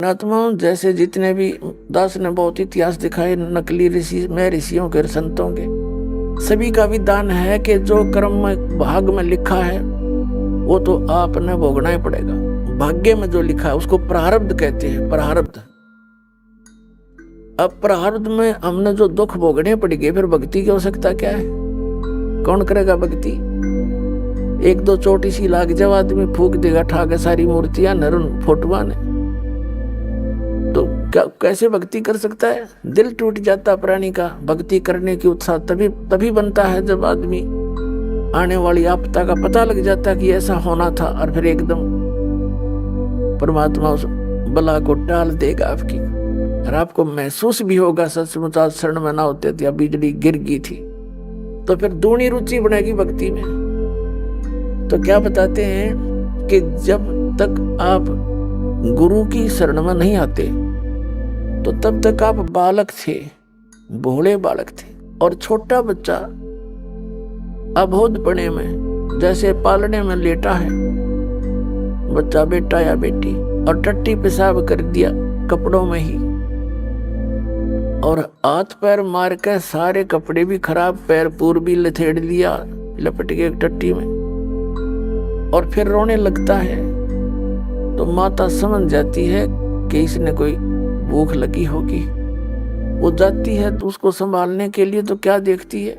पुण्यात्माओं, जैसे जितने भी दास ने बहुत इतिहास दिखाए नकली ऋषि में ऋषियों के संतों के, सभी का विधान है कि जो कर्म में भाग में लिखा है वो तो आपने भोगना ही पड़ेगा। भाग्य में जो लिखा है उसको प्रारब्ध कहते हैं, प्रारब्ध। अब प्रारब्ध में हमने जो दुख भोगने पड़ेंगे, फिर भक्ति की आवश्यकता क्या है? कौन करेगा भक्ति? एक दो चोटी सी लाग जाओ, आदमी फूक देगा ठा के सारी मूर्तियां नरन फोटुआ ने, तो क्या कैसे भक्ति कर सकता है? दिल टूट जाता प्राणी का। भक्ति करने की उत्साह तभी बनता है जब आदमी आने वाली आपदा का पता लग जाता कि ऐसा होना था, और फिर एकदम परमात्मा उस बला को टाल देगा आपकी, और आपको महसूस भी होगा सचमुच आज शरण में ना होते थे, बिजली गिर गई थी। तो फिर दूनी रुचि बनेगी भक्ति में। तो क्या बताते हैं कि जब तक आप गुरु की शरण में नहीं आते तो तब तक आप बालक थे, भोले बालक थे। और छोटा बच्चा अबोधपने में जैसे पालने में लेटा है बच्चा, बेटा या बेटी, और टट्टी पेशाब कर दिया कपड़ों में ही, और हाथ पैर मार के सारे कपड़े भी खराब, पैर पूर भी लथेड़ दिया लपट के टट्टी में, और फिर रोने लगता है, तो माता समझ जाती है कि इसने कोई भूख लगी होगी। वो जाती है तो उसको संभालने के लिए, तो क्या देखती है?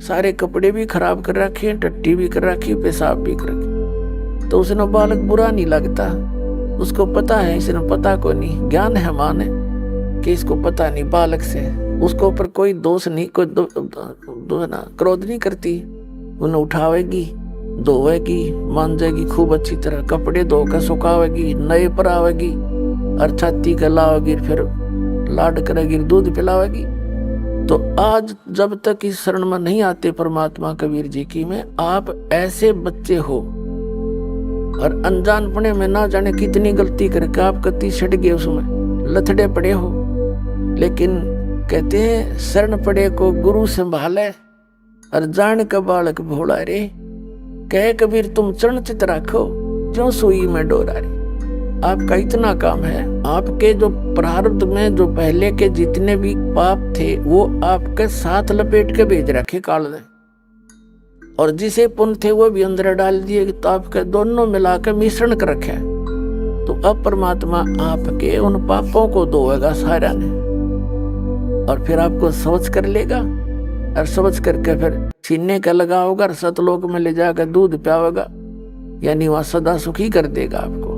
सारे कपड़े भी खराब कर रखे, टट्टी भी कर रखी, पेशाब भी कर रखे। तो उसने बालक बुरा नहीं लगता, उसको पता है, इसने पता को नहीं, ज्ञान है माँ ने कि इसको पता नहीं बालक से, उसको ऊपर कोई दोष नहीं, कोई क्रोध नहीं करती। उन्हें उठावेगी, धोवेगी, मांजेगी खूब अच्छी तरह, कपड़े धोकर सुखावेगी, नए पर आवेगी, और छाती का लावेगी, फिर लाड करेगी, दूध पिलावेगी। तो आज जब तक इस शरण में नहीं आते परमात्मा कबीर जी की में, आप ऐसे बच्चे हो, और अनजानपने में ना जाने कितनी गलती करके आप कति छट गए, उसमें लथड़े पड़े हो। लेकिन कहते हैं शरण पड़े को गुरु संभाले, और जान का बालक भोला रे, कहे कबीर तुम चरण चित राखो, क्यों सुई में डोरा रे। आपका इतना काम है, आपके जो प्रारब्ध में जो पहले के जितने भी पाप थे वो आपके साथ लपेट के भेज रखे काल ने, और जिसे पुण्य थे वो भी अंदर डाल दिए, तो आपके दोनों मिलाकर मिश्रण कर रखे। तो अब परमात्मा आपके उन पापों को धोएगा सारा ने, और फिर आपको समझ कर लेगा, और समझ करके फिर छीनने का लगा होगा, और सतलोक में ले जाकर दूध पियावेगा, यानी वहां सदा सुखी कर देगा आपको।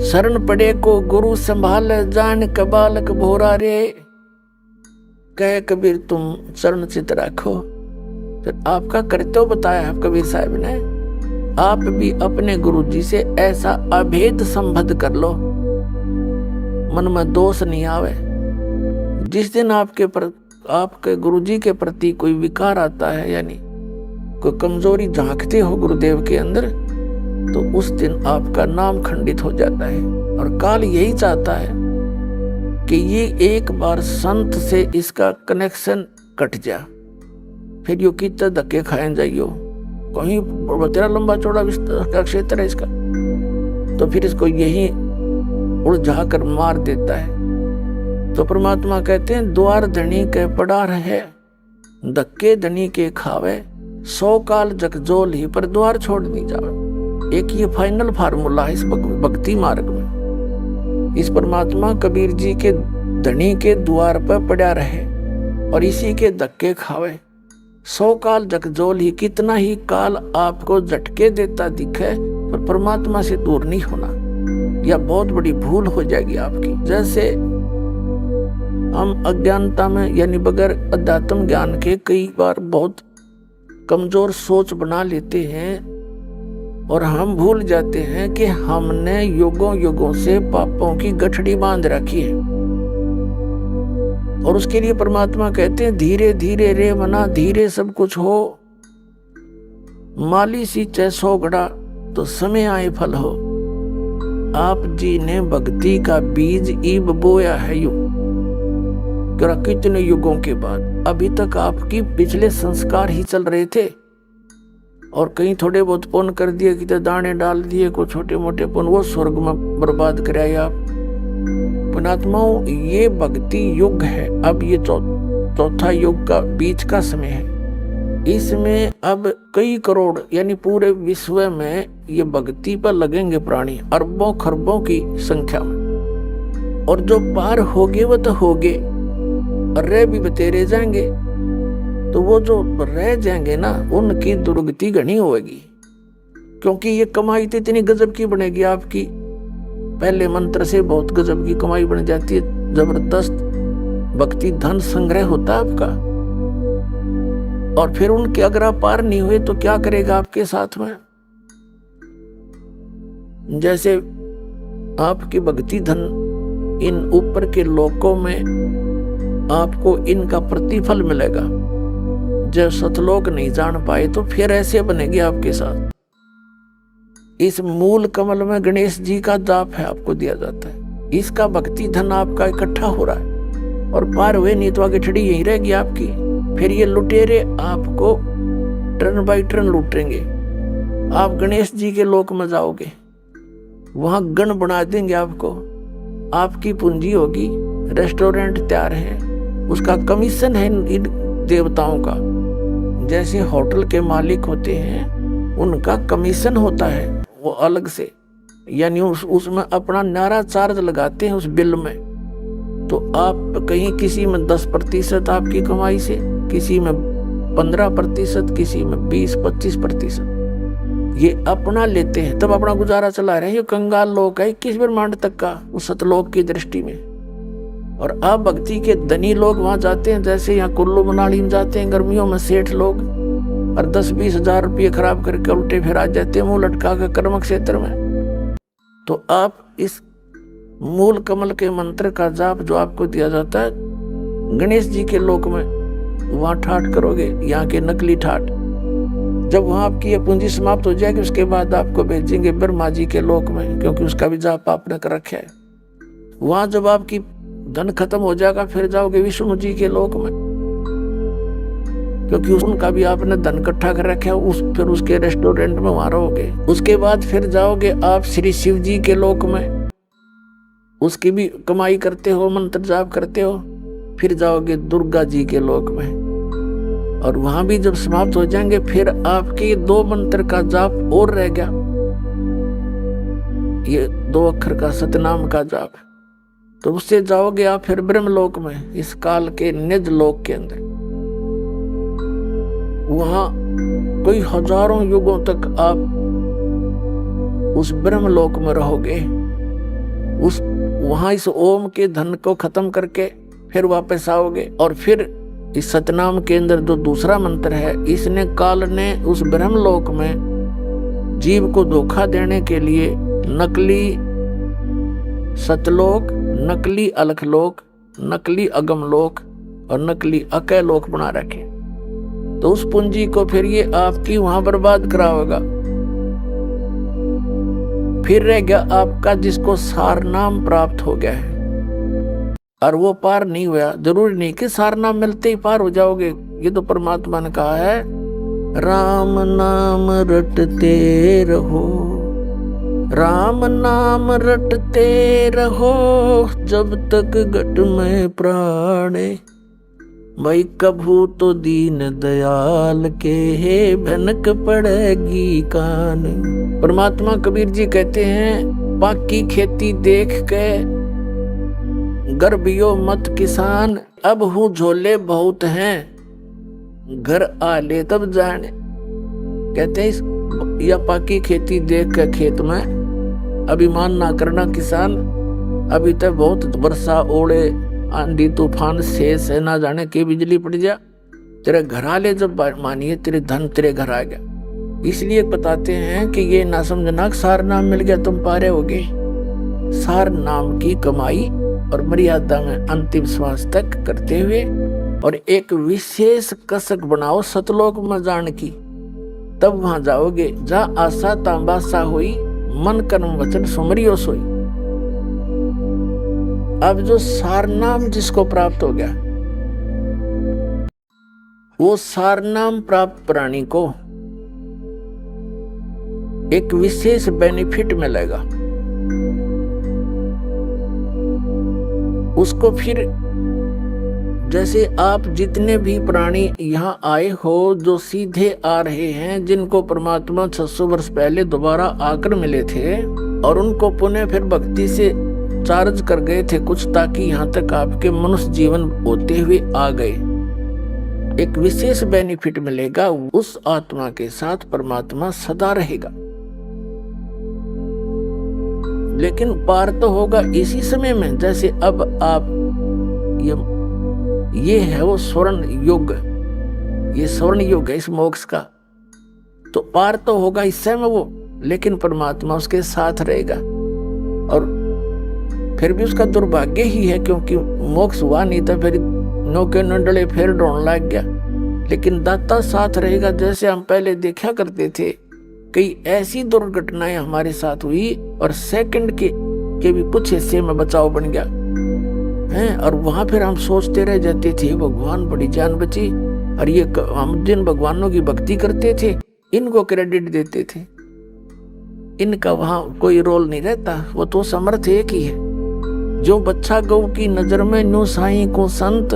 शरण पड़े को गुरु संभाल, जान का बालक भोरा रे, कहे कबीर तुम शरण चित राखो। फिर आपका कर्तव्य बताया है कबीर साहब ने, आप भी अपने गुरु जी से ऐसा अभेद संबंध कर लो, मन में दोष नहीं आवे। जिस दिन आपके गुरु जी के प्रति कोई विकार आता है, यानी कोई कमजोरी झांकते हो गुरुदेव के अंदर, तो उस दिन आपका नाम खंडित हो जाता है। और काल यही चाहता है कि ये एक बार संत से इसका कनेक्शन कट जा, फिर यो कितना धक्के खाए जाइयो, कहीं तेरा लंबा चौड़ा का क्षेत्र है इसका, तो फिर इसको यही उलझा कर मार देता है। तो परमात्मा कहते हैं द्वार धनी के पड़ा रहे, धक्के धनी के खावे, 100 काल जगजोल ही पर द्वार छोड़ नहीं जावे। एक ये फाइनल फार्मूला है इस भक्ति मार्ग में। इस परमात्मा कबीर जी के धनी के द्वार पर पड़ा रहे और इसी के धक्के खावे, 100 काल जगजोल ही, कितना ही काल आपको झटके देता दिखे पर परमात्मा से दूर नहीं होना, यह बहुत बड़ी भूल हो जाएगी आपकी। जैसे हम अज्ञानता में यानी बगैर अध्यात्म ज्ञान के कई बार बहुत कमजोर सोच बना लेते हैं और हम भूल जाते हैं कि हमने युगों युगों से पापों की गठड़ी बांध रखी है। और उसके लिए परमात्मा कहते हैं धीरे धीरे रे मना, धीरे सब कुछ हो, माली सींचे 100 घड़ा तो समय आए फल हो। आप जी ने भक्ति का बीज ईब बोया है युग, कितने युगों के बाद। अभी तक आपकी पिछले संस्कार ही चल रहे थे और कहीं थोड़े बहुत पुण्य कर दिए, कितने दाने डाल दिए, को छोटे मोटे पुण्य, वो स्वर्ग में बर्बाद कराए आप। पुणात्माओं, ये भक्ति युग है। अब ये चौथा युग का बीच का समय है। इसमें अब कई करोड़ यानी पूरे विश्व में ये भक्ति पर लगेंगे प्राणी, अरबों खरबों की संख्या में। और जो पार होगे वो तो होगे, रह भी बतेरे जाएंगे। तो वो जो रह जाएंगे ना, उनकी दुर्गति घनी होगी, क्योंकि ये कमाई तो इतनी गजब की बनेगी आपकी। पहले मंत्र से बहुत गजब की कमाई बन जाती है, जबरदस्त भक्ति धन संग्रह होता है आपका। और फिर उनके अगर आप पार नहीं हुए तो क्या करेगा आपके साथ में? जैसे आपकी भक्ति धन इन ऊपर के लोकों में आपको इनका प्रतिफल मिलेगा। जब सतलोक नहीं जान पाए तो फिर ऐसे बनेगी आपके साथ। इस मूल कमल में गणेश जी का जाप है, आपको दिया जाता है। इसका भक्ति धन आपका इकट्ठा हो रहा है और पार हुए नहीं तो आगे छड़ी यही रहेगी आपकी। फिर ये लुटेरे आपको टर्न बाई टर्न लूटेंगे। आप गणेश जी के लोक में जाओगे, वहां गण बना देंगे आपको, आपकी पूंजी होगी, रेस्टोरेंट तैयार है, उसका कमीशन है इन देवताओं का। जैसे होटल के मालिक होते हैं, उनका कमीशन होता है वो अलग से, यानी उसमें अपना नारा चार्ज लगाते हैं उस बिल में। तो आप कहीं किसी में 10% आपकी कमाई से, किसी में 15%, किसी में 20-25% ये अपना लेते हैं, तब अपना गुजारा चला रहे हैं। ये कंगाल लोग है 21 ब्रह्मांड तक का उस सतलोक की दृष्टि में। और आप भक्ति के धनी लोग वहां जाते हैं, जैसे यहाँ कुल्लू मनाली में जाते हैं गर्मियों में सेठ लोग, और 10-20 हजार रुपये खराब करके उल्टे फिर आ जाते हैं मुंह लटका के कर्म क्षेत्र में। तो आप इस मूल कमल के मंत्र का जाप जो आपको दिया जाता है गणेश जी के लोक में, वहां ठाठ करोगे, यहाँ के नकली ठाठ। जब वहां आपकी ये पूंजी समाप्त हो जाएगी, उसके बाद आपको भेजेंगे ब्रह्मा जी के लोक में, क्योंकि उसका भी जाप आपने कर रखा है। वहां जब आपकी धन खत्म हो जाएगा, फिर जाओगे विष्णु जी के लोक में, क्योंकि उनका भी आपने धन इकट्ठा कर रखा है। फिर उसके रेस्टोरेंट में वहां रहोगे। उसके बाद फिर जाओगे आप श्री शिव जी के लोक में, उसकी भी कमाई करते हो, मंत्र जाप करते हो। फिर जाओगे दुर्गा जी के लोक में, और वहां भी जब समाप्त हो जाएंगे, फिर आपके 2 मंत्र का जाप और रह गया, ये 2 अक्षर का सतनाम का जाप। तो उससे जाओगे आप फिर ब्रह्मलोक में, इस काल के निज लोक के अंदर। वहां कोई हजारों युगों तक आप उस ब्रह्मलोक में रहोगे। वहां इस ओम के धन को खत्म करके फिर वापस आओगे, और फिर इस सतनाम के अंदर जो दूसरा मंत्र है, इसने काल ने उस ब्रह्मलोक में जीव को धोखा देने के लिए नकली सतलोक, नकली अलखलोक, नकली अगमलोक और नकली अकैलोक बना रखे। तो उस पूंजी को फिर ये आपकी वहां बर्बाद कराएगा। फिर रह गया आपका जिसको सार नाम प्राप्त हो गया है, और वो पार नहीं हुआ। जरूरी नहीं कि सार नाम मिलते ही पार हो जाओगे। ये तो परमात्मा ने कहा है, राम नाम रटते रहो, राम नाम रटते रहो, जब तक घट में प्राणे। भाई कभू तो दीन दयाल के है भनक पड़ेगी कान। परमात्मा कबीर जी कहते हैं, पाकी खेती देख के गर्भियो मत किसान, अब हूँ झोले बहुत हैं, घर आ ले तब जाने। कहते हैं या पाकी खेती देख के खेत में अभिमान ना करना किसान, अभी तक बहुत वर्षा ओले आंधी तूफान शेष है, ना जाने के बिजली पड़ जा, तेरे घर आ ले, जब मानिए तेरे धन तेरे घर आ गया। इसलिए बताते हैं कि ये ना समझना सार नाम मिल गया तुम पारे होगे। सार नाम की कमाई और मर्यादा में अंतिम श्वास तक करते हुए, और एक विशेष कसक बनाओ सतलोक में जान की, तब वहां जाओगे। जा आशा तांबासा हुई, मन कर्म वचन सुमरियो सोई। अब जो सारनाम जिसको प्राप्त हो गया, वो सारनाम प्राप्त प्राणी को एक विशेष बेनिफिट मिलेगा। उसको फिर जैसे आप जितने भी प्राणी यहाँ आए हो जो सीधे आ रहे हैं, जिनको परमात्मा 600 वर्ष पहले दोबारा आकर मिले थे और उनको पुनः फिर भक्ति से चार्ज कर गए थे कुछ, ताकि यहाँ तक आपके मनुष्य जीवन होते हुए आ गए, एक विशेष बेनिफिट मिलेगा। उस आत्मा के साथ परमात्मा सदा रहेगा। लेकिन पार तो होगा इसी समय में। जैसे अब आप ये है वो स्वर्ण युग, ये स्वर्ण युग है इस मोक्ष का, तो पार तो होगा इस समय वो, लेकिन परमात्मा उसके साथ रहेगा। और फिर भी उसका दुर्भाग्य ही है, क्योंकि मोक्ष हुआ नहीं था, फिर नौके नंडले फिर ढोने लग गया। लेकिन दाता साथ रहेगा। जैसे हम पहले देखा करते थे, कई ऐसी दुर्घटनाएं हमारे साथ हुई और सेकंड के भी कुछ हिस्से में बचाव बन गया है, और वहां फिर हम सोचते रह जाते थे भगवान बड़ी जान बची। और ये हम जिन भगवानों की भक्ति करते थे इनको क्रेडिट देते थे, इनका वहां कोई रोल नहीं रहता, वो तो समर्थ एक ही है। जो बच्चा गौ की नजर में न्यू साई को संत,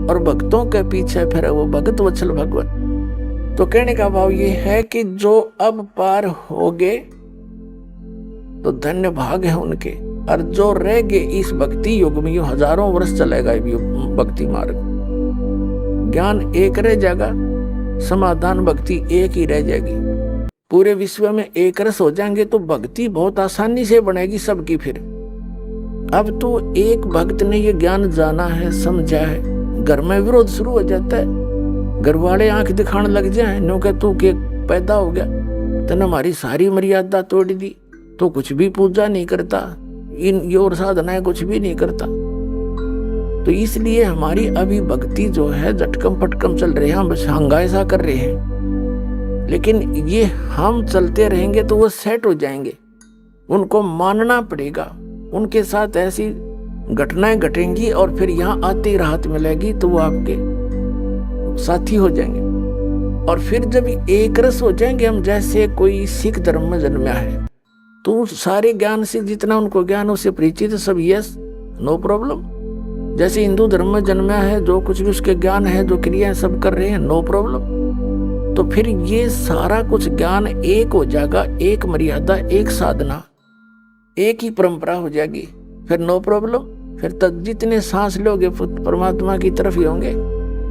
और भक्तों के पीछे फिर वो भगत वत्सल भगवत। तो कहने का भाव ये है कि जो अब पार हो गए तो धन्य भाग है उनके, और जो रह गए इस भक्ति युग में, ये हजारों वर्ष चलेगा ये भक्ति मार्ग। ज्ञान एक रह जाएगा, समाधान भक्ति एक ही रह जाएगी। पूरे विश्व में एक रस हो जाएंगे तो भक्ति बहुत आसानी से बनेगी सबकी। फिर अब तो एक भक्त ने ये ज्ञान जाना है, समझा है, घर में विरोध शुरू हो जाता है। घर वाले आंख दिखाने लग जाए, नो के तू के पैदा हो गया, तने हमारी सारी मर्यादा तोड़ दी, तो कुछ भी पूजा नहीं करता, इन योर साधनाएं कुछ भी नहीं करता। तो इसलिए हमारी अभी भक्ति जो है झटकम पटकम चल रही है, हम बस हंगाई सा कर रहे हैं। लेकिन ये हम चलते रहेंगे तो वो सेट हो जाएंगे, उनको मानना पड़ेगा। उनके साथ ऐसी घटनाएं घटेंगी और फिर यहाँ आते ही राहत मिलेगी, तो वो आपके साथी हो जाएंगे। और फिर जब एक रस हो जाएंगे हम, जैसे कोई सिख धर्म में जन्मा है तो सारे ज्ञान से जितना उनको ज्ञान उससे परिचित सब यस नो प्रॉब्लम। जैसे हिंदू धर्म में जन्मा है, जो कुछ भी उसके ज्ञान है, जो क्रियाएं सब कर रहे हैं, नो प्रॉब्लम। तो फिर ये सारा कुछ ज्ञान एक हो जाएगा, एक मर्यादा, एक साधना, एक ही परंपरा हो जाएगी, फिर नो प्रॉब्लम। फिर तक जितने सांस लोगे परमात्मा की तरफ ही होंगे।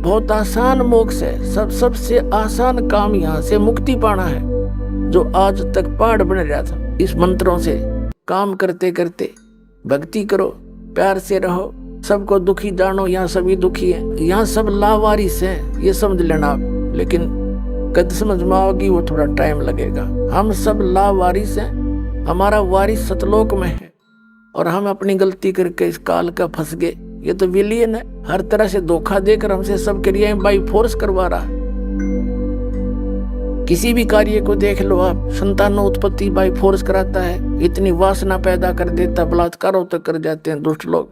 बहुत आसान मोक्ष है, सबसे आसान काम यहाँ से मुक्ति पाना है, जो आज तक पहाड़ बन रहा था। इस मंत्रों से काम करते करते भक्ति करो, प्यार से रहो, सबको दुखी जानो, यहाँ सभी दुखी हैं, यहाँ सब लावारिस हैं, ये समझ लेना आप। लेकिन कद समझ में आओगी वो थोड़ा टाइम लगेगा। हम सब लावारिस हैं, हमारा वारिस सतलोक में है, और हम अपनी गलती करके इस काल का फंस गए। ये तो विलियन है, हर तरह से धोखा देकर हमसे सब क्रियाएं बाई फोर्स करवा रहा है। किसी भी कार्य को देख लो आप, संतानों उत्पत्ति बाई फोर्स कराता है, इतनी वासना पैदा कर देता, बलात्कारों तक कर जाते हैं दुष्ट लोग।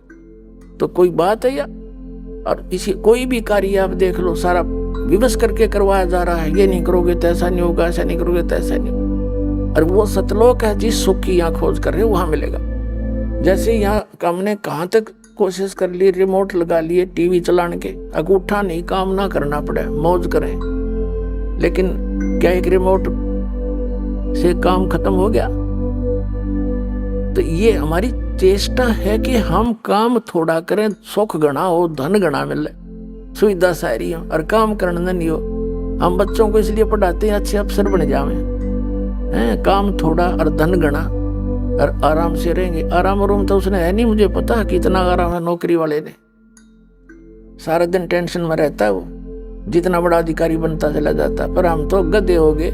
तो कोई बात है या? और इसी कोई भी कार्य आप देख लो, सारा विवश करके करवाया जा रहा है, ये नहीं करोगे तो ऐसा नहीं होगा, ऐसा नहीं करोगे तो ऐसा नहीं होगा। और वो सतलोक है, जिस सुख की यहाँ खोज कर रहे हो वहां मिलेगा। जैसे यहाँ हमने कहाँ तक कोशिश कर ली, रिमोट लगा लिए टीवी चलाने के, अंगूठा नहीं, काम ना करना पड़े, मौज करें। लेकिन क्या एक रिमोट से काम खत्म हो गया? तो ये हमारी चेष्टा है कि हम काम थोड़ा करें, सुख गणा हो, धन गणा मिले, सुविधा सारी हो, और काम करना नहीं हो। हम बच्चों को इसलिए पढ़ाते हैं अच्छे अफसर बन जावे हैं, काम थोड़ा और धन गणा, और आराम से रहेंगे। आराम रूम तो उसने है नहीं, मुझे पता कितना आराम है नौकरी वाले ने, सारा दिन टेंशन में रहता है वो, जितना बड़ा अधिकारी बनता चला जाता। पर हम तो गधे हो गए,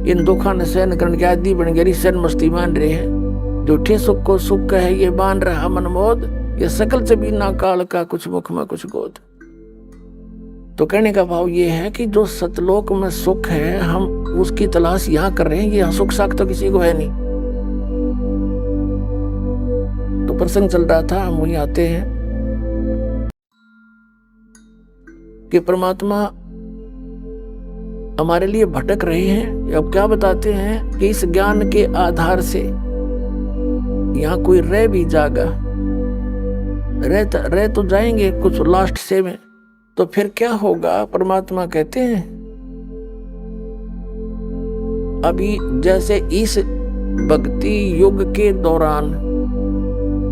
इन दुखों ने सहन करने के आदि बन गए, सहन मस्ती मान रहे हैं। झूठे सुख को सुख है ये बांध रहा मनमोद, ये सकल चबीना काल का कुछ मुख में कुछ गोद। तो कहने का भाव ये है कि जो सतलोक में सुख है, हम उसकी तलाश यहाँ कर रहे हैं। यहाँ सुख साख तो किसी को है नहीं। तो प्रसंग चल रहा था, हम वहीं आते हैं कि परमात्मा हमारे लिए भटक रहे हैं। अब क्या बताते हैं कि इस ज्ञान के आधार से यहाँ कोई रह भी जागा, रह तो जाएंगे कुछ लास्ट से में, तो फिर क्या होगा? परमात्मा कहते हैं अभी जैसे इस भक्ति युग के दौरान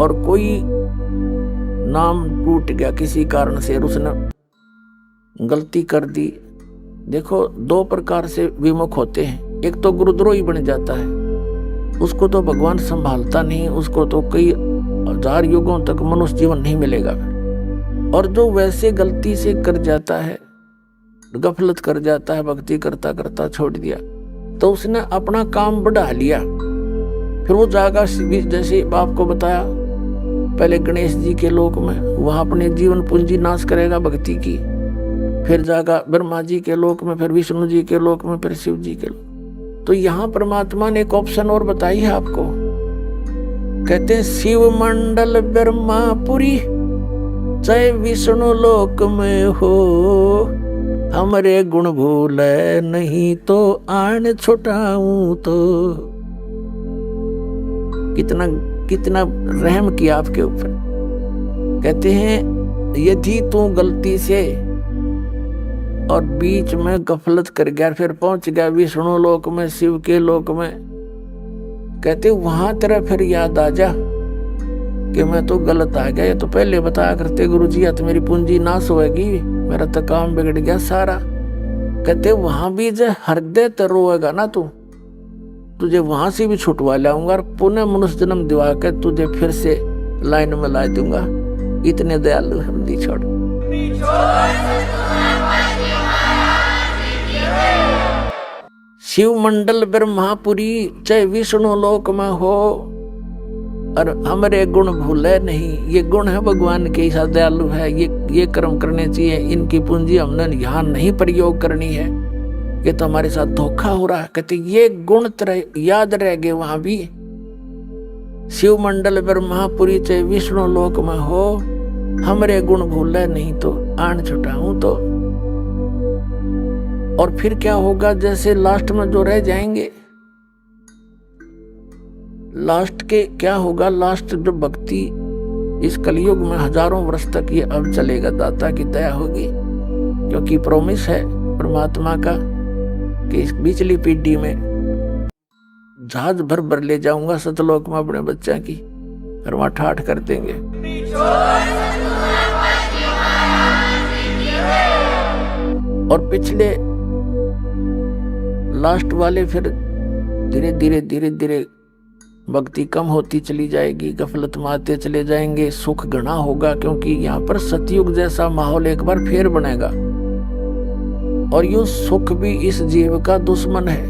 और कोई नाम टूट गया किसी कारण से, उसने गलती कर दी। देखो दो प्रकार से विमुख होते हैं, एक तो गुरुद्रोही बन जाता है, उसको तो भगवान संभालता नहीं, उसको तो कई हजार युगों तक मनुष्य जीवन नहीं मिलेगा। और जो वैसे गलती से कर जाता है, गफलत कर जाता है, भक्ति करता करता छोड़ दिया, तो उसने अपना काम बढ़ा लिया, फिर वो जाएगा जैसे आपको बताया पहले गणेश जी के लोक में, वहां अपने जीवन पूंजी नाश करेगा भक्ति की, फिर जाएगा ब्रह्मा जी के लोक में, फिर विष्णु जी के लोक में, फिर शिव जी के लोक। तो यहाँ परमात्मा ने एक ऑप्शन और बताई है आपको, कहते हैं शिव मंडल ब्रह्मापुरी चाहे विष्णु लोक में हो, हमरे गुण भूले नहीं तो आन छुटाऊं तो। कितना कितना रहम किया आपके ऊपर। कहते हैं यदि तू गलती से और बीच में गफलत कर गया, फिर पहुंच गया विष्णु लोक में, शिव के लोक में, कहते वहां तेरा फिर याद आ जा कि मैं तो गलत आ गया, ये तो पहले बताया करते गुरुजी, तो मेरी पूंजी नाश होगी, मेरा तो काम बिगड़ गया सारा। कहते वहां भी जो हृदय तो रोएगा ना तू, तुझे वहां से भी छुटवा लाऊंगा और पुनः मनुष्य जन्म दिवा के तुझे फिर से लाइन में ला दूंगा। इतने दयालु हम दी छोड़। शिव मंडल ब्रह्मापुरी चाहे विष्णु लोक में हो, और हमारे गुण भूले नहीं। ये गुण है भगवान के, ऐसा दयालु है, ये कर्म करने चाहिए, इनकी पूंजी हमने यहाँ नहीं प्रयोग करनी है, ये तो हमारे साथ धोखा हो रहा है। कहते ये गुण तरह याद रह गए वहां भी। शिव मंडल ब्रह्मापुरी चाहे विष्णु लोक में हो, हमरे गुण भूले नहीं तो आन छुटाऊं तो। और फिर क्या होगा? जैसे लास्ट में जो रह जाएंगे, लास्ट के क्या होगा? लास्ट जो भक्ति इस कलयुग में हजारों वर्ष तक ये अब चलेगा, दाता की दया होगी, क्योंकि प्रोमिस है परमात्मा का कि इस पिछली पीढ़ी में जहाज भर भर ले जाऊंगा सतलोक में अपने बच्चा की, और वहां ठाठ कर देंगे। और पिछले लास्ट वाले फिर धीरे धीरे धीरे धीरे भक्ति कम होती चली जाएगी, गफलत में आते चले जाएंगे, सुख घना होगा, क्योंकि यहाँ पर सतयुग जैसा माहौल एक बार फिर बनेगा। और यो सुख भी इस जीव का दुश्मन है।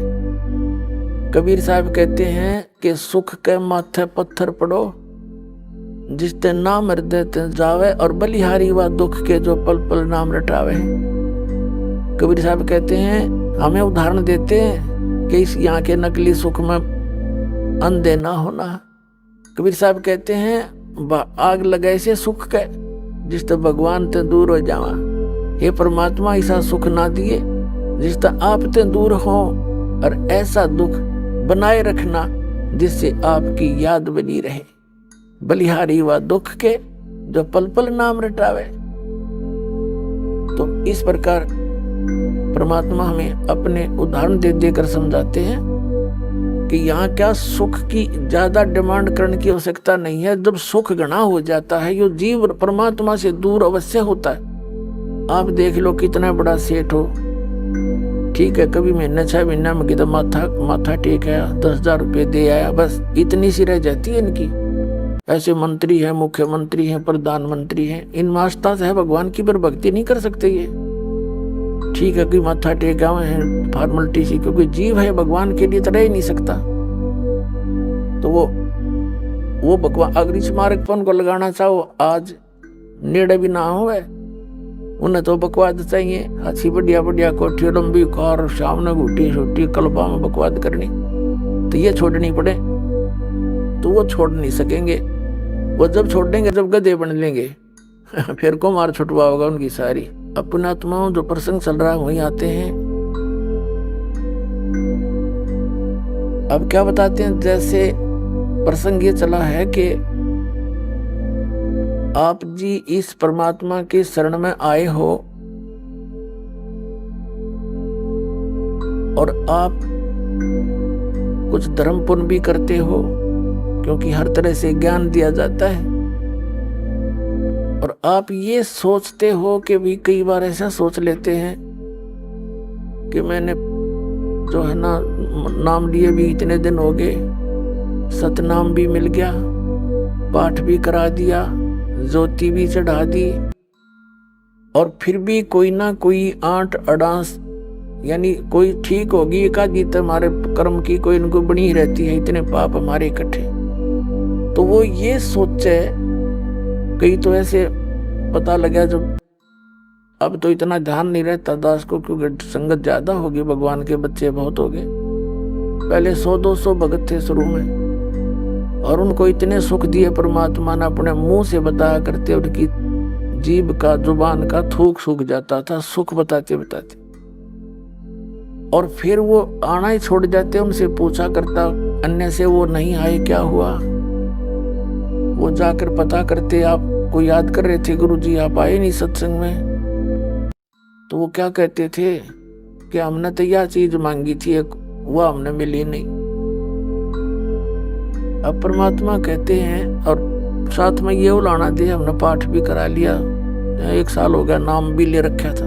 कबीर साहब कहते हैं कि सुख के माथे पत्थर पड़ो, जिसते नाम हृदय ते जावे, और बलिहारी व दुख के जो पल पल नाम रटावे। कबीर साहब कहते हैं, हमें उदाहरण देते हैं कि इस यहाँ के नकली सुख में अंधे ना होना। कबीर साहब कहते हैं, आग लगाए से सुख के, जिस तो भगवान ते दूर हो जावा। हे परमात्मा ऐसा सुख ना दिए जिस तो आप ते दूर हो, और ऐसा दुख बनाए रखना जिससे आपकी याद बनी रहे। बलिहारी व दुख के जो पल पल नाम रटावे। तो इस प्रकार परमात्मा हमें अपने उदाहरण दे देकर समझाते हैं कि यहाँ क्या सुख की ज्यादा डिमांड करने की आवश्यकता नहीं है। जब सुख घना हो जाता है, यो जीव परमात्मा से दूर अवश्य होता है। आप देख लो कितना बड़ा सेठ हो, ठीक है, कभी महीने 6 महीने में कितना माथा टेक आया, 10,000 रुपये दे आया, बस इतनी सी रह जाती है इनकी। ऐसे मंत्री हैं, मुख्यमंत्री हैं, प्रधानमंत्री हैं, इन मास्ता से है भगवान की पर भक्ति नहीं कर सकते ये। ठीक है कि माथा टेका हुए हैं फॉर्मेलिटी सी, क्योंकि जीव है भगवान के लिए तो रह ही नहीं सकता। तो वो भगवान अगर इस मार्ग पर उनको लगाना चाहो, आज नेड़े भी ना हो, उन्हें तो बकवाद चाहिए। अच्छी बढ़िया बढ़िया कोठी, लंबी कार, सामने घुटी छोटी कल्पा में बकवाद करनी, तो ये छोड़नी पड़े तो वो छोड़ नहीं सकेंगे। वो जब छोड़ेंगे जब गधे बन लेंगे फिर को मार छुटवा होगा उनकी सारी। अपने आत्माओं जो प्रसंग चल रहा है वहीं आते हैं अब क्या बताते हैं, जैसे प्रसंग ये चला है कि आप जी इस परमात्मा के शरण में आए हो और आप कुछ धर्म पुण्य भी करते हो, क्योंकि हर तरह से ज्ञान दिया जाता है। और आप ये सोचते हो कि भी कई बार ऐसा सोच लेते हैं कि मैंने जो है ना नाम लिए भी इतने दिन हो गए, सतनाम भी मिल गया, पाठ भी करा दिया, ज्योति भी चढ़ा दी, और फिर भी कोई ना कोई आंट अड़ांस, यानी कोई ठीक होगी एकाजीत हमारे कर्म की कोई इनको बनी रहती है, इतने पाप हमारे इकट्ठे। तो वो ये सोचे, कई तो ऐसे पता लगा जो अब तो इतना ध्यान नहीं रहता दास को, क्योंकि संगत ज्यादा होगी, भगवान के बच्चे बहुत हो गए। पहले 100-200 भगत थे शुरू में, और उनको इतने सुख दिए परमात्मा ने, अपने मुंह से बताया करते, उनकी जीभ का जुबान का थूक सूख जाता था सुख बताते बताते। और फिर वो आना ही छोड़ जाते, उनसे पूछा करता, अन्य से वो नहीं आए क्या हुआ। वो जाकर पता करते, आपको याद कर रहे थे गुरुजी, आप आए नहीं सत्संग में। तो वो क्या कहते थे कि हमने तो यह चीज मांगी थी, वो हमने मिली नहीं। अब परमात्मा कहते हैं, और साथ में ये उलाना दे, हमने पाठ भी करा लिया, 1 साल हो गया, नाम भी ले रखा था,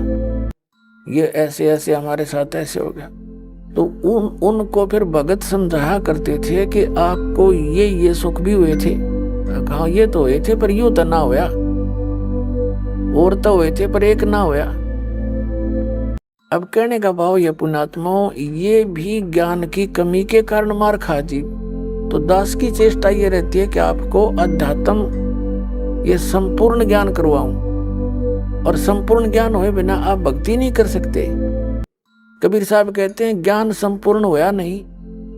ये ऐसे ऐसे हमारे साथ ऐसे हो गया। तो उनको फिर भगत समझाया करते थे कि आपको ये सुख भी हुए थे। हाँ ये तो हुए थे, पर यूं तो ना होया, और तो हुए थे पर एक ना होया। अब कहने का भाव ये पुण्यात्माओं, ये भी ज्ञान की कमी के कारण मार खा जी। तो दास की चेष्टा ये रहती है कि आपको अध्यात्म ये संपूर्ण ज्ञान करवाऊं, और संपूर्ण ज्ञान हुए बिना आप भक्ति नहीं कर सकते। कबीर साहब कहते हैं, ज्ञान संपूर्ण होया नहीं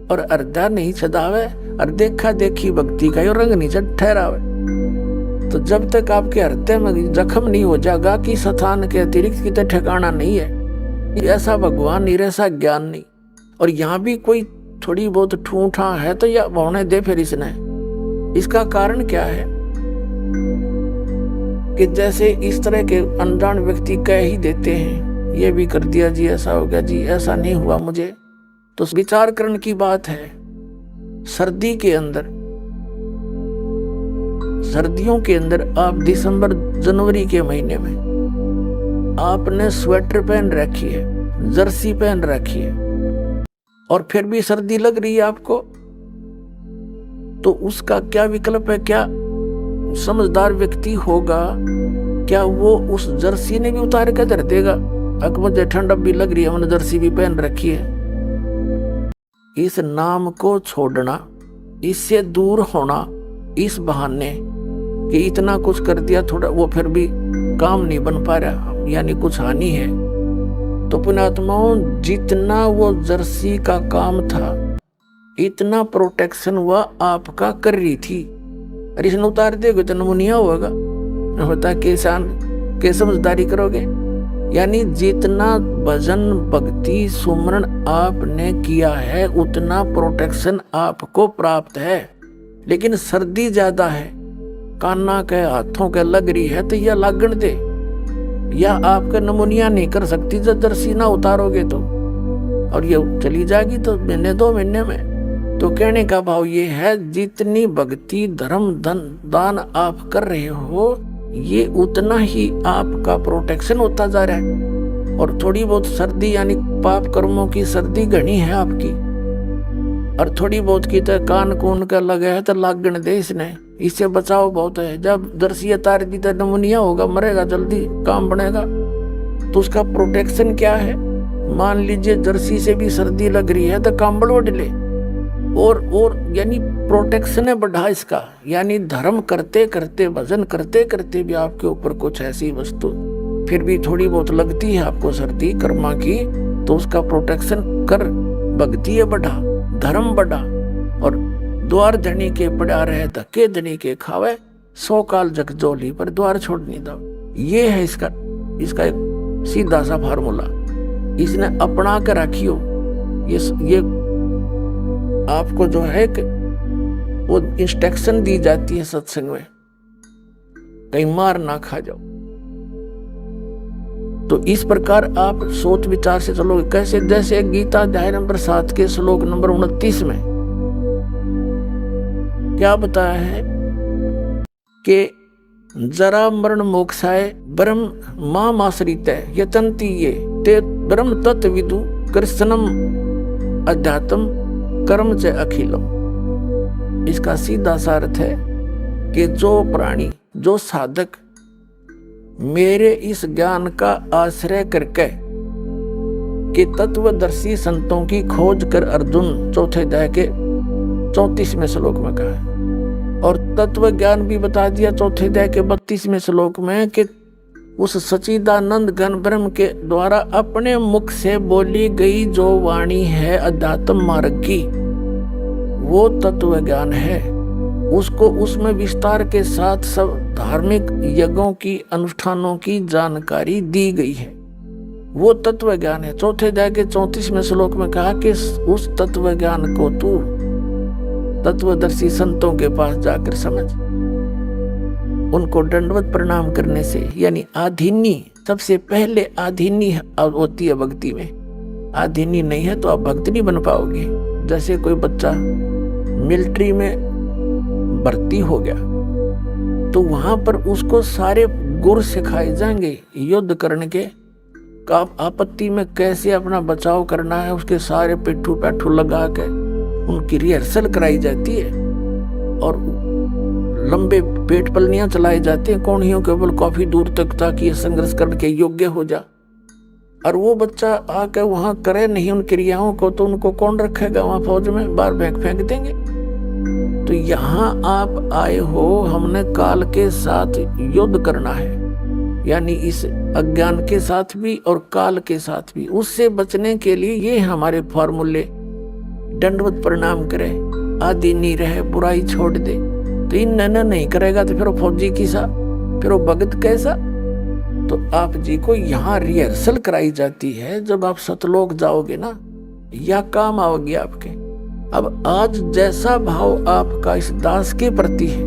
और अर्धा नहीं छदावे, और देखा देखी भक्ति का यो रंग नहीं ठहरावे। तो जब तक आपके हृदय में जख्म नहीं हो जाएगा कि स्थान के अतिरिक्त कितने ठिकाना नहीं है, ऐसा भगवान नहीं, ऐसा ज्ञान नहीं। और यहाँ भी कोई थोड़ी बहुत ठूठा है तो या होने दे फिर इसने। इसका कारण क्या है कि जैसे इस तरह के अनजान व्यक्ति कह ही देते हैं, ये भी कर दिया जी, ऐसा हो गया जी, ऐसा नहीं हुआ मुझे। तो विचार करने की बात है। सर्दी के अंदर, सर्दियों के अंदर आप दिसंबर जनवरी के महीने में आपने स्वेटर पहन रखी है, जर्सी पहन रखी है, और फिर भी सर्दी लग रही है आपको, तो उसका क्या विकल्प है? क्या समझदार व्यक्ति होगा, क्या वो उस जर्सी ने भी उतार कर धर देगा? अगर मुझे ठंड भी लग रही है, मैंने जर्सी भी पहन रखी है। इस नाम को छोड़ना, इससे दूर होना, इस बहाने कि इतना कुछ कर दिया, थोड़ा वो फिर भी काम नहीं बन पा रहा, यानी कुछ हानि है। तो पुण्यात्माओं, जितना वो जर्सी का काम था, इतना प्रोटेक्शन वह आपका कर रही थी, और इसने उतार देगा तो नमूनिया होगा, बता के समझदारी करोगे। यानी जितना भजन भक्ति सुमरण आपने किया है, उतना प्रोटेक्शन आपको प्राप्त है। लेकिन सर्दी ज्यादा है, काना के हाथों के लग रही है, तो यह लागण दे, या आपका नमूनिया नहीं कर सकती जब जर्सी ना उतारोगे तो, और ये चली जाएगी तो महीने 2 महीने में। तो कहने का भाव ये है, जितनी भक्ति धर्म धन दान आप कर रहे हो, ये उतना ही आपका प्रोटेक्शन होता जा रहा है। और थोड़ी बहुत सर्दी, यानी पाप कर्मों की सर्दी घनी है आपकी, और थोड़ी बहुत की तो कान कून का लगे है तो लागण दे, इसने इससे बचाव बहुत है। जब जर्सी तार दी तो नमूनिया होगा, मरेगा जल्दी, काम बनेगा। तो उसका प्रोटेक्शन क्या है? मान लीजिए जर्सी से भी सर्दी लग रही है तो कंबल ओढ़ ले, और यानी प्रोटेक्शन है बढ़ा इसका। यानी धर्म करते करते, भजन करते करते भी आपके ऊपर कुछ ऐसी वस्तु फिर भी थोड़ी बहुत लगती है आपको सर्दी कर्मा की, तो उसका प्रोटेक्शन कर, भक्ति है बढ़ा, धर्म बढ़ा। और द्वार धनी के पड़ा रहे, धक्के धनी के खावे, 100 काल जगजोली पर द्वार छोड़ नहीं दो। ये है इसका एक सीधा सा फार्मूला, इसने अपना कर रखियो। ये आपको जो है कि वो इंस्ट्रक्शन दी जाती है सत्संग में, कहीं मार ना खा जाओ। तो इस प्रकार आप सोच विचार से चलो। कैसे? जैसे गीता अध्याय नंबर 7 के श्लोक नंबर 29 में क्या बताया है कि जरा मरण मोक्षाय ब्रह्म माम आश्रित यतन्ति ये ते ब्रह्म तत्विदु कृष्णम अध्यात्म कर्म च अखिलम। इसका सीधा सा अर्थ है कि जो प्राणी, जो साधक मेरे इस ज्ञान का आश्रय करके कि तत्वदर्शी संतों की खोज कर अर्जुन चौथे अध्याय के 34वें श्लोक में कहा है, और तत्व ज्ञान भी बता दिया चौथे अध्याय के 32वें श्लोक में कि उस सच्चिदानंद घन ब्रह्म के द्वारा अपने मुख से बोली गई जो वाणी है अध्यात्म मार्ग की, वो तत्व ज्ञान है। उसको उसमें विस्तार के साथ सब धार्मिक यज्ञों की, अनुष्ठानों की जानकारी दी गई है, वो तत्व ज्ञान है। चौथे अध्याय के 34वें श्लोक में कहा कि उस तत्व ज्ञान को तू तत्वदर्शी संतों के पास जाकर समझ। उनको दंडवत प्रणाम करने से, यानी आधीनी, सबसे पहले आधीनी होती है भक्ति में। आधीनी नहीं है तो आप भक्त नहीं बन पाओगे। जैसे कोई बच्चा मिलिट्री में भर्ती हो गया तो वहां पर उसको सारे गुर सिखाए जाएंगे युद्ध करने के, आपत्ति में कैसे अपना बचाव करना है, उसके सारे पिट्ठू पैठू लगा के उनकी रिहर्सल कराई जाती है और लंबे पेट पलनियां चलाई जाती हैं कोणियों के बल काफी दूर तक, ताकि संघर्ष करके योग्य हो जा। और वो बच्चा आके वहां करे नहीं उन क्रियाओं को, तो उनको कौन रखेगा वहां फौज में? बाहर फेंक देंगे। तो यहाँ आप आए हो, हमने काल के साथ युद्ध करना है, यानी इस अज्ञान के साथ भी और काल के साथ भी। उससे बचने के लिए ये हमारे फॉर्मूले, दंडवत प्रणाम करे, आदीनी रहे, बुराई छोड़ दे। तो इन नैना नहीं करेगा तो फिर वो फौजी किसा, फिर वो भगत कैसा? तो आप जी को यहाँ रिहर्सल कराई जाती है। जब आप सतलोक जाओगे ना, या काम आओगे आपके। अब आज जैसा भाव आपका इस दास के प्रति है,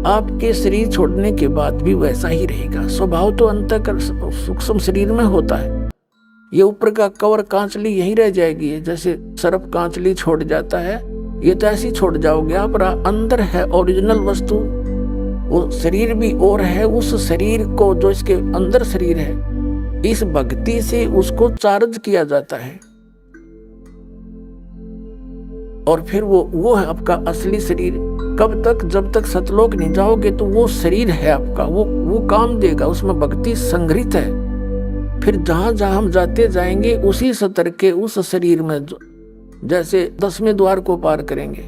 आपके शरीर छोड़ने के बाद भी वैसा ही रहेगा। स्वभाव तो अंतःकर सूक्ष्म शरीर में होता है। ये ऊपर का कवर कांचली यही रह जाएगी, जैसे सर्प कांचली छोड़ जाता है, ये तो ऐसी छोड़ जाओगे आप। अंदर है ओरिजिनल वस्तु, वो शरीर भी और है। उस शरीर को, जो इसके अंदर शरीर है, इस भक्ति से उसको चार्ज किया जाता है और फिर वो है आपका असली शरीर। कब तक? जब तक सतलोक नहीं जाओगे तो वो शरीर है आपका, वो काम देगा, उसमें भक्ति संग्रहित है। फिर जहां जहां हम जाते जाएंगे उसी सतर के उस शरीर में, जैसे 10वें द्वार को पार करेंगे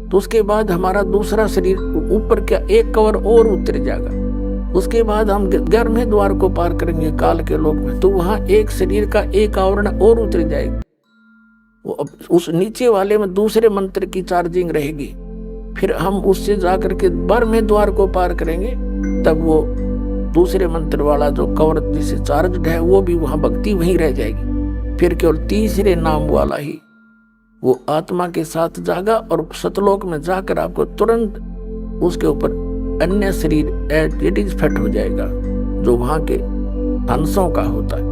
तो उसके बाद हमारा दूसरा शरीर ऊपर क्या एक कवर और उतर जाएगा। उसके बाद हम 11वें द्वार को पार करेंगे काल के लोक में, तो वहां एक शरीर का एक आवरण और उतर जाएगा। उस नीचे वाले में दूसरे मंत्र की चार्जिंग रहेगी। फिर हम उससे जाकर के 12वें द्वार को पार करेंगे, तब वो दूसरे मंत्र वाला जो कवर जिसे चार्ज है वो भी वहां भक्ति वहीं रह जाएगी। फिर केवल तीसरे नाम वाला ही वो आत्मा के साथ जागा और सतलोक में जाकर आपको तुरंत उसके ऊपर अन्य शरीर इट इज फिट हो जाएगा, जो वहां के हंसों का होता है।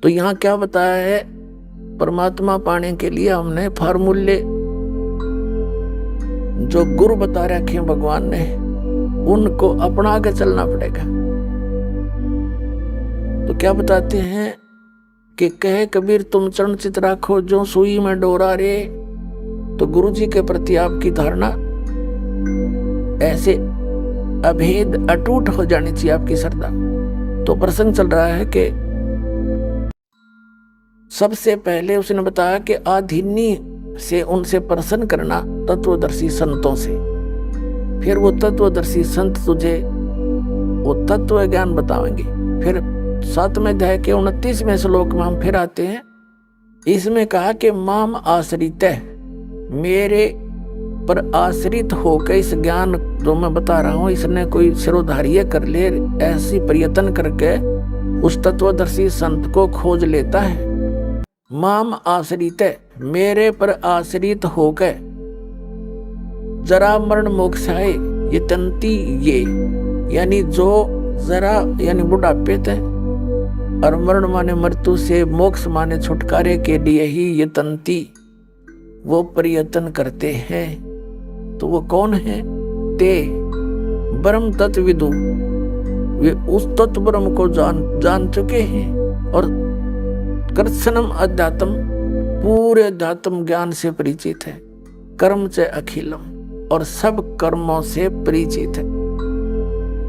तो यहाँ क्या बताया है? परमात्मा पाने के लिए हमने फार्मूले जो गुरु बता रखे हैं भगवान ने, उनको अपना के चलना पड़ेगा। तो क्या बताते हैं कि कहे कबीर तुम चरण चित राखो जो सुई में डोरा रे। तो गुरु जी के प्रति आपकी धारणा ऐसे अभेद अटूट हो जानी चाहिए, आपकी श्रद्धा। तो प्रसंग चल रहा है कि सबसे पहले उसने बताया कि आधीनी से उनसे प्रसन्न करना तत्वदर्शी संतों से। फिर वो तत्वदर्शी संत तुझे वो तत्व ज्ञान बताएंगे। फिर 7वें अध्याय के 29वें श्लोक में हम फिर आते हैं। इसमें कहा कि माम आश्रित है, मेरे पर आश्रित होकर इस ज्ञान जो मैं बता रहा हूं, इसने कोई सिरोधार्य कर ले, ऐसी प्रयत्न करके उस तत्वदर्शी संत को खोज लेता है। माम आश्रित, मेरे पर आश्रित होकर जरा मरण मोक्षाए ये तंती, ये यानी जो जरा यानी बुढ़ापे थे और मरण माने मृत्यु से, मोक्ष माने छुटकारे के लिए ही ये तंती वो प्रयत्न करते हैं। तो वो कौन है? ते ब्रह्म तत्विदु, वे उस तत्व ब्रह्म को जान चुके हैं और कृत्स्नम अध्यात्म, पूरे अध्यात्म ज्ञान से परिचित है। कर्म से अखिलम, और सब कर्मों से परिचित है।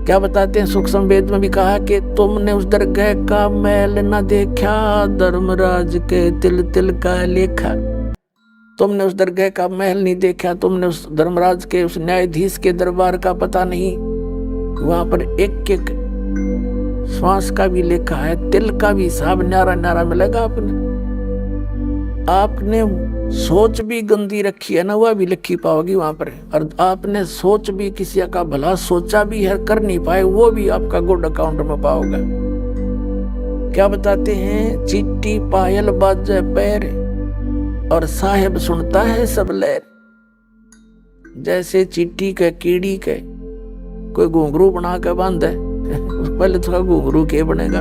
क्या बताते हैं? सूक्ष्म वेद में भी कहा कि तुमने उस दरगाह का मैल न देखा, धर्मराज के तिल तिल का लेखा। तुमने उस दरगाह का महल नहीं देखा, तुमने उस धर्मराज के, उस न्यायाधीश के दरबार का पता नहीं। वहां पर एक एक श्वास का भी लेखा है, तिल का भी हिसाब न्यारा न्यारा मिलेगा। आपने सोच भी गंदी रखी है ना, वह भी लिखी पाओगी वहां पर। और आपने सोच भी किसी का भला सोचा भी है, कर नहीं पाए, वो भी आपका गुड अकाउंट में पाओगे। क्या बताते हैं? चिट्टी पायल बाजे पैर और साहेब सुनता है सब लहर। जैसे चिट्टी के कीड़ी के कोई घुंघरू बना के बांधे, पहले थोड़ा घुंघरू के बनेगा,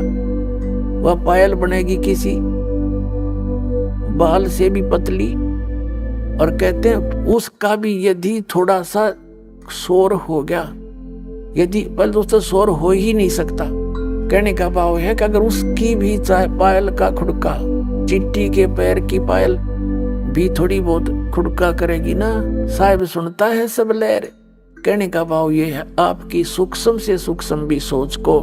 वह पायल बनेगी किसी बाल से भी पतली। और कहते हैं उसका भी यदि थोड़ा सा शोर हो गया, यदि पहले दोस्तों शोर हो ही नहीं सकता। कहने का भाव है कि अगर उसकी भी चाहे पायल का खुड़का, चिट्टी के पैर की पायल भी थोड़ी बहुत खुड़का करेगी ना, साहिब सुनता है सब लहर। कहने का भाव ये है, आपकी सूक्ष्म से सूक्ष्म भी सोच को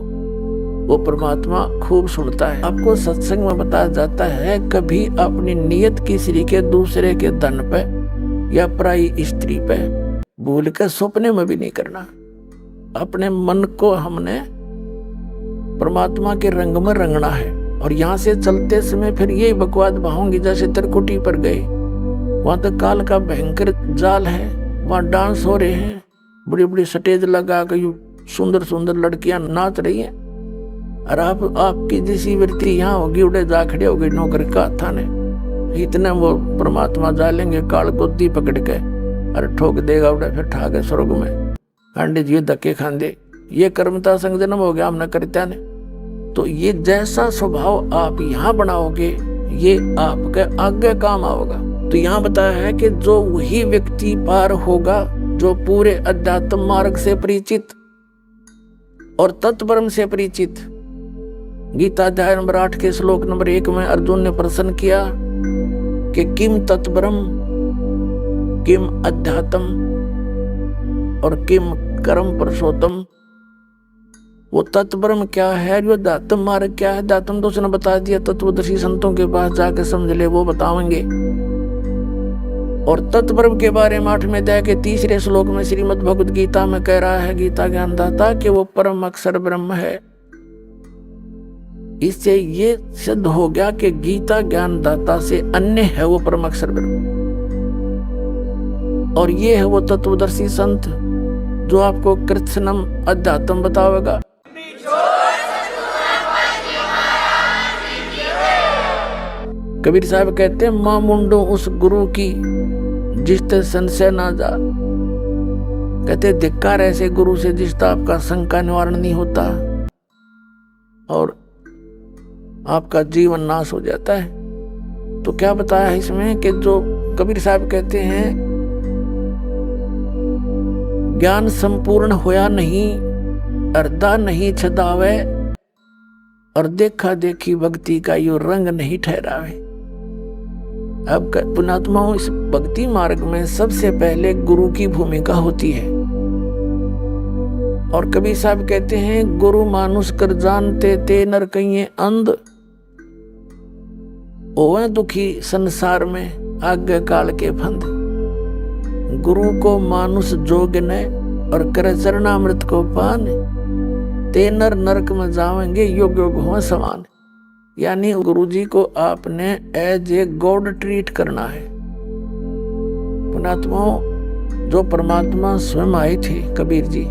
वो परमात्मा खूब सुनता है। आपको सत्संग में बताया जाता है, कभी अपनी नियत किसी के दूसरे के धन पे या पराई स्त्री पे भूल के सपने में भी नहीं करना। अपने मन को हमने परमात्मा के रंग में रंगना है। और यहाँ से चलते समय फिर यही बकवाद बहाऊंगी। जैसे त्रिकुटी पर गए, वहां तो काल का भयंकर जाल है, वहां डांस हो रहे हैं, बड़ी बड़ी स्टेज लगा के सुंदर सुंदर लड़कियां नाच रही हैं। और आपकी जैसी वृत्ति यहाँ होगी, उड़े जा खड़े हो गए नौकर का थाने। इतने वो परमात्मा जालेंगे काल गोदी पकड़ के और ठोक देगा, उड़े फिर ठा के स्वर्ग में अंडे जी धक्के खांदे। ये कर्मता संग जन्म हो गया हमने करत्या ने। तो ये जैसा स्वभाव आप यहाँ बनाओगे, ये आपके आगे काम आओगा। तो यहाँ बताया है कि जो वही व्यक्ति पार होगा जो पूरे अध्यात्म मार्ग से परिचित और तत्ब्रह्म से परिचित। गीता अध्याय नंबर 8 के श्लोक नंबर 1 में अर्जुन ने प्रश्न किया कि किम तत्ब्रह्म, किम अध्यात्म और किम कर्म पुरुषोत्तम। वो तत्ब्रह्म क्या है, जो अध्यात्म मार्ग क्या है। अध्यात्म तो उसने बता दिया, तत्वदर्शी संतों के पास जाके समझ ले, वो बताएंगे। और तत्ब्रह्म के बारे में 8वें अध्याय के 3 श्लोक में श्रीमद् भगवद गीता में कह रहा है गीता ज्ञानदाता कि वो परम अक्षर ब्रह्म है। इससे ये सिद्ध हो गया कि गीता ज्ञानदाता से अन्य है वो परम अक्षर ब्रह्म। और ये है वो तत्वदर्शी संत जो आपको कृत्स्नम अध्यात्म बतावेगा। कबीर साहब कहते हैं, मां मुंडो उस गुरु की जिसते संशय ना जा। कहते धिक्कार ऐसे गुरु से जिसका आपका शंका निवारण नहीं होता और आपका जीवन नाश हो जाता है। तो क्या बताया है इसमें कि जो कबीर साहब कहते हैं, ज्ञान संपूर्ण होया नहीं, अर्धा नहीं छदावे और देखा देखी भक्ति का यो रंग नहीं ठहरावे। अब पुणात्माओं, इस भक्ति मार्ग में सबसे पहले गुरु की भूमिका होती है। और कबीर साहब कहते हैं, गुरु मानुष कर जानते ते नर कहिए अंध, ओवे दुखी संसार में आगे काल के फंद। गुरु को मानुष जोग ने और करे चरणामृत को पान, ते नर नरक में जावेंगे योग योग हो समान। यानी गुरु जी को आपने एज ए गॉड ट्रीट करना है। पुणात्माओं, जो परमात्मा स्वयं आए थे कबीर जी,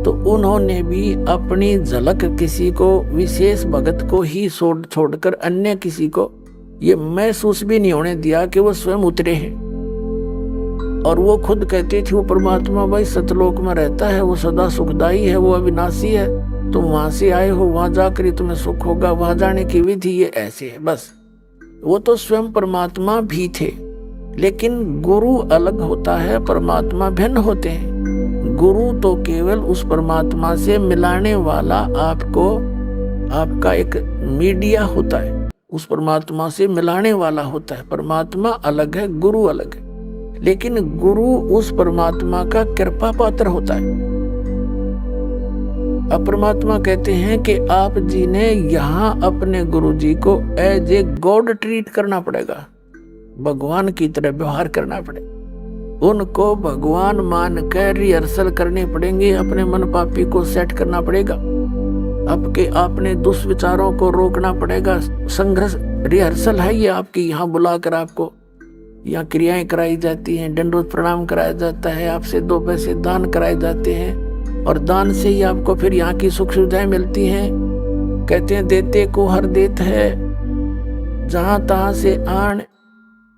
तो उन्होंने भी अपनी झलक किसी को, विशेष भगत को ही छोड़कर अन्य किसी को ये महसूस भी नहीं होने दिया कि वो स्वयं उतरे हैं। और वो खुद कहते थे वो परमात्मा भाई सतलोक में रहता है, वो सदा सुखदाई है, वो अविनाशी है, तुम वहां से आए हो, वहां जाकर ही तुम्हें सुख होगा, वहां जाने की विधि ये ऐसे है। बस वो तो स्वयं परमात्मा भी थे, लेकिन गुरु अलग होता है, परमात्मा भिन्न होते हैं। गुरु तो केवल उस परमात्मा से मिलाने वाला आपका एक मीडिया होता है, उस परमात्मा से मिलाने वाला होता है। परमात्मा अलग है, गुरु अलग है, लेकिन गुरु उस परमात्मा का कृपा पात्र होता है। अब परमात्मा कहते हैं कि आप जी ने यहाँ अपने गुरु जी को एज ए गॉड ट्रीट करना पड़ेगा, भगवान की तरह व्यवहार करना पड़ेगा। उनको भगवान मानकर रिहर्सल करने पड़ेंगे, अपने मन पापी को सेट करना पड़ेगा, आपने दुष्विचारों को रोकना पड़ेगा। संघर्ष रिहर्सल है ये आपकी। यहाँ बुलाकर आपको यहाँ क्रियाएं कराई जाती हैं, दंडोत प्रणाम कराया जाता है, आपसे 2 पैसे दान कराए जाते हैं, और दान से ही आपको फिर यहाँ की सुख सुविधाएं मिलती हैं। कहते हैं देते को हर देत है, जहां तहां से आन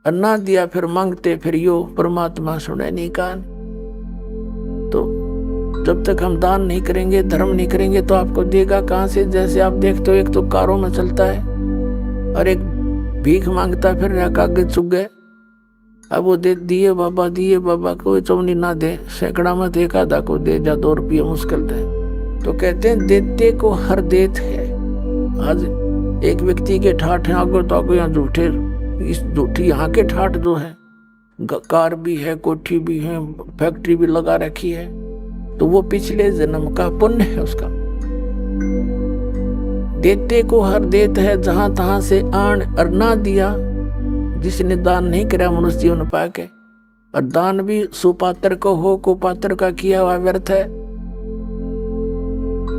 अन्ना दिया फिर मांगते फिर यो, परमात्मा सुने नहीं कान। तो जब तक हम दान नहीं करेंगे, धर्म नहीं करेंगे, तो आपको देगा कहां से? जैसे आप देखते हो, एक तो कारों में चलता है और एक भीख मांगता फिर कागज चुग गए। अब वो दिए बाबा को चौनी ना दे, सैकड़ा में एक आधा को दे, जा 2 रुपये मुश्किल दे। तो कहते हैं देते को हर देत है। आज एक व्यक्ति के ठाठ है आगो तो आगो, यहाँ झूठे, इस झूठी यहाँ के ठाठ जो है, कार भी है, कोठी भी है, फैक्ट्री भी लगा रखी है, तो वो पिछले जन्म का पुण्य है उसका। देते को हर देत है, जहां तहां से आन अर्ना दिया। जिसने दान नहीं करा मनुष्य जीवन पाके, और दान भी सुपात्र को हो, कुपात्र का किया हुआ व्यर्थ है।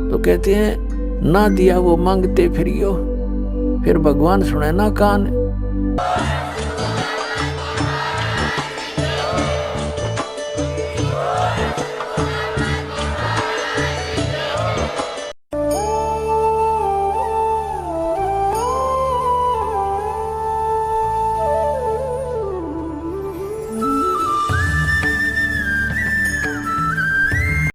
तो कहते हैं ना दिया वो मांगते फिर यो, फिर भगवान सुने ना कान।